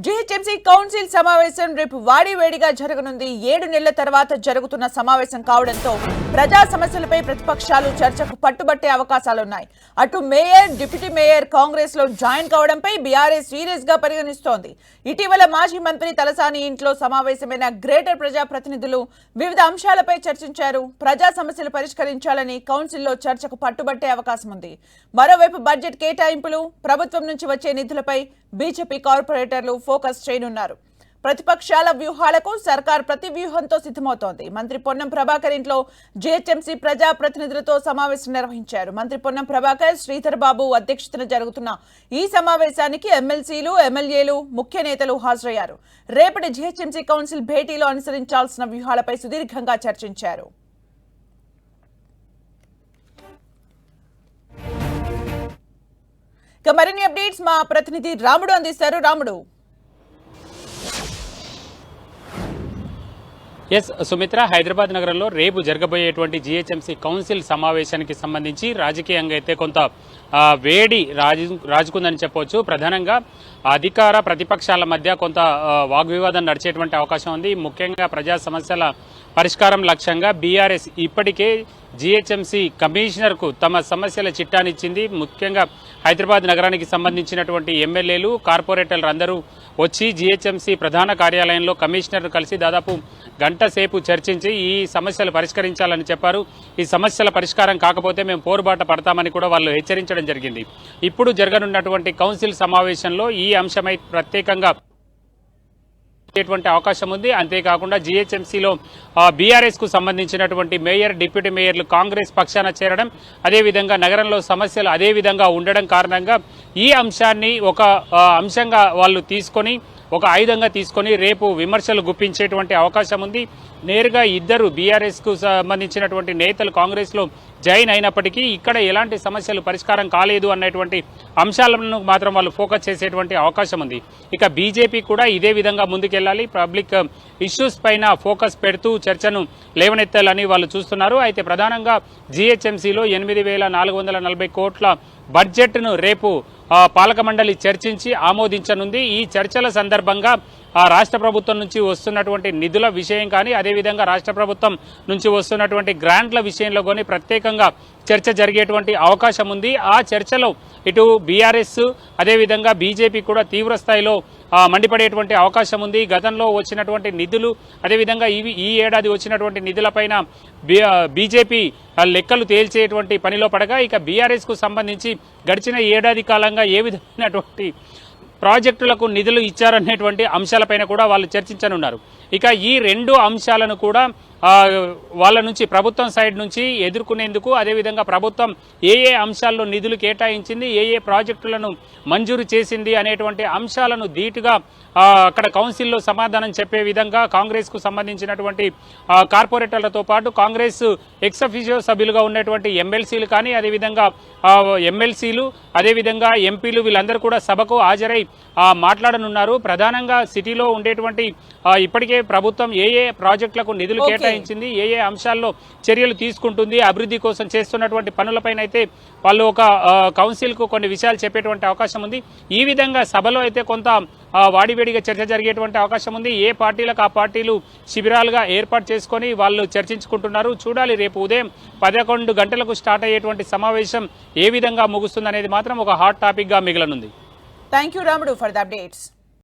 GHMC council సమావేశం రేపు వాడివేడిగా జరగనుంది. 7 నెలల తర్వాత జరుగుతున్న సమావేశం కావడంతో ప్రజా సమస్యలపై ప్రతిపక్షాలు చర్చకు పట్టుబట్టే అవకాశాలున్నాయి. అటు మేయర్, డిప్యూటీ మేయర్ కాంగ్రెస్ లో జాయిన్ కావడంపై బీఆర్ఎస్ సీరియస్ గా పరిగణిస్తోంది. ఇటీవల మాజీ మంత్రి తలసాని ఇంట్లో సమావేశమైన గ్రేటర్ ప్రజా ప్రతినిధులు వివిధ అంశాలపై చర్చించారు. ప్రజా సమస్యలు పరిష్కరించాలని కౌన్సిల్లో చర్చకు పట్టుబట్టే అవకాశం ఉంది. మరోవైపు బడ్జెట్ కేటాయింపులు, ప్రభుత్వం నుంచి వచ్చే నిధులపై బీజేపీ కార్పొరేటర్లు ఫోకస్ చేయనున్నారు. ప్రతిపక్షాల వ్యూహాలకు సర్కార్ ప్రతి వ్యూహంతో సిద్ధమవుతోంది. మంత్రి పొన్నం ప్రభాకర్ ఇంట్లో జీహెచ్ఎంసీ ప్రజా ప్రతినిధులతో సమావేశం నిర్వహించారు. మంత్రి పొన్నం ప్రభాకర్, శ్రీధర్ బాబు అధ్యక్షతన జరుగుతున్న ఈ సమావేశానికి ఎమ్మెల్సీలు, ఎమ్మెల్యేలు, ముఖ్య నేతలు హాజరయ్యారు. రేపటి జీహెచ్ఎంసీ కౌన్సిల్ భేటీలో అనుసరించాల్సిన వ్యూహాలపై సుదీర్ఘంగా చర్చించారు. మరిన్ని అప్డేట్స్ మా ప్రతినిధి రాముడు అందిస్తారు. రాముడు. ఎస్ సుమిత్ర, హైదరాబాద్ నగరంలో రేపు జరగబోయేటువంటి జీహెచ్ఎంసీ కౌన్సిల్ సమావేశానికి సంబంధించి రాజకీయంగా అయితే కొంత వేడి రాజుకుందని చెప్పవచ్చు. ప్రధానంగా అధికార ప్రతిపక్షాల మధ్య కొంత వాగ్వివాదం నడిచేటువంటి అవకాశం ఉంది. ముఖ్యంగా ప్రజా సమస్యల పరిష్కారం లక్ష్యంగా బీఆర్ఎస్ ఇప్పటికే జీహెచ్ఎంసీ కమిషనర్కు తమ సమస్యల చిట్టానిచ్చింది. ముఖ్యంగా హైదరాబాద్ నగరానికి సంబంధించినటువంటి ఎమ్మెల్యేలు, కార్పొరేటర్లు అందరూ వచ్చి జీహెచ్ఎంసీ ప్రధాన కార్యాలయంలో కమిషనర్ కలిసి దాదాపు గంట సేపు చర్చించి ఈ సమస్యలు పరిష్కరించాలని చెప్పారు. ఈ సమస్యల పరిష్కారం కాకపోతే మేము పోరుబాట పడతామని కూడా వాళ్ళు హెచ్చరించడం జరిగింది. ఇప్పుడు జరగనున్నటువంటి కౌన్సిల్ సమావేశంలో ఈ అంశమై ప్రత్యేకంగా అవకాశం ఉంది. అంతేకాకుండా జీహెచ్ఎంసీలో బీఆర్ఎస్ కు సంబంధించినటువంటి మేయర్, డిప్యూటీ మేయర్లు కాంగ్రెస్ పక్షాన చేరడం, అదేవిధంగా నగరంలో సమస్యలు అదే విధంగా ఉండడం కారణంగా ఈ అంశాన్ని ఒక అంశంగా వాళ్ళు తీసుకొని, ఒక ఆయుధంగా తీసుకొని రేపు విమర్శలు గుప్పించేటువంటి అవకాశం ఉంది. నేరుగా ఇద్దరు బీఆర్ఎస్ కు సంబంధించినటువంటి నేతలు కాంగ్రెస్ లో జాయిన్ అయినప్పటికీ ఇక్కడ ఎలాంటి సమస్యలు పరిష్కారం కాలేదు అన్నటువంటి అంశాలను మాత్రం వాళ్ళు ఫోకస్ చేసేటువంటి అవకాశం ఉంది. ఇక బీజేపీ కూడా ఇదే విధంగా ముందుకెళ్లాలి, పబ్లిక్ ఇష్యూస్ పైన ఫోకస్ పెడుతూ చర్చను లేవనెత్తాలని వాళ్ళు చూస్తున్నారు. అయితే ప్రధానంగా జీహెచ్ఎంసీలో 8,440 కోట్ల బడ్జెట్ను రేపు పాలక మండలి చర్చించి ఆమోదించనుంది. ఈ చర్చల సందర్భంగా రాష్ట్ర ప్రభుత్వం నుంచి వస్తున్నటువంటి నిధుల విషయం కానీ, అదేవిధంగా రాష్ట్ర ప్రభుత్వం నుంచి వస్తున్నటువంటి గ్రాంట్ల విషయంలో కానీ ప్రత్యేకంగా చర్చ జరిగేటువంటి అవకాశం ఉంది. ఆ చర్చలో ఇటు బీఆర్ఎస్ అదేవిధంగా బీజేపీ కూడా తీవ్ర స్థాయిలో మండిపడేటువంటి అవకాశం ఉంది. గతంలో వచ్చినటువంటి నిధులు, అదేవిధంగా ఈ ఏడాది వచ్చినటువంటి నిధులపైన బీజేపీ లెక్కలు తేల్చేటువంటి పనిలో పడగా, ఇక బీఆర్ఎస్ కు సంబంధించి గడిచిన ఏడాది కాలంగా ఏ విధమైనటువంటి ప్రాజెక్టులకు నిధులు ఇచ్చారనేటువంటి అంశాలపైన కూడా వాళ్ళు చర్చించనున్నారు. ఇక ఈ రెండు అంశాలను కూడా వాళ్ళ నుంచి, ప్రభుత్వం సైడ్ నుంచి ఎదుర్కొనేందుకు, అదేవిధంగా ప్రభుత్వం ఏ అంశాల్లో నిధులు కేటాయించింది, ఏ ప్రాజెక్టులను మంజూరు చేసింది అనేటువంటి అంశాలను ధీటుగా అక్కడ కౌన్సిల్లో సమాధానం చెప్పే విధంగా కాంగ్రెస్ కు సంబంధించినటువంటి కార్పొరేటర్లతో పాటు కాంగ్రెస్ ఎక్స్ అఫీషియో సభ్యులుగా ఉన్నటువంటి ఎమ్మెల్సీలు కానీ, అదేవిధంగా ఎమ్మెల్సీలు, అదేవిధంగా ఎంపీలు వీళ్ళందరూ కూడా సభకు హాజరై మాట్లాడనున్నారు. ప్రధానంగా సిటీలో ఉండేటువంటి ఇప్పటికే ప్రభుత్వం ఏ ప్రాజెక్టులకు నిధులు కేటాయించింది, ఏ అంశాల్లో చర్యలు తీసుకుంటుంది, అభివృద్ధి కోసం చేస్తున్నటువంటి పనులపైన అయితే వాళ్ళు ఒక కౌన్సిల్ కు కొన్ని విషయాలు చెప్పేటువంటి అవకాశం ఉంది. ఈ విధంగా సభలో అయితే కొంత వాడివేడిగా చర్చ జరిగేటువంటి అవకాశం ఉంది. ఏ పార్టీలకు ఆ పార్టీలు శిబిరాలుగా ఏర్పాటు చేసుకొని వాళ్ళు చర్చించుకుంటున్నారు. చూడాలి రేపు ఉదయం 11 గంటలకు స్టార్ట్ అయ్యేటువంటి సమావేశం ఏ విధంగా ముగుస్తుంది అనేది మాత్రం ఒక హాట్ టాపిక్ గా మిగలనుంది. థ్యాంక్ యూ రాముడు ఫర్ ద అప్డేట్స్.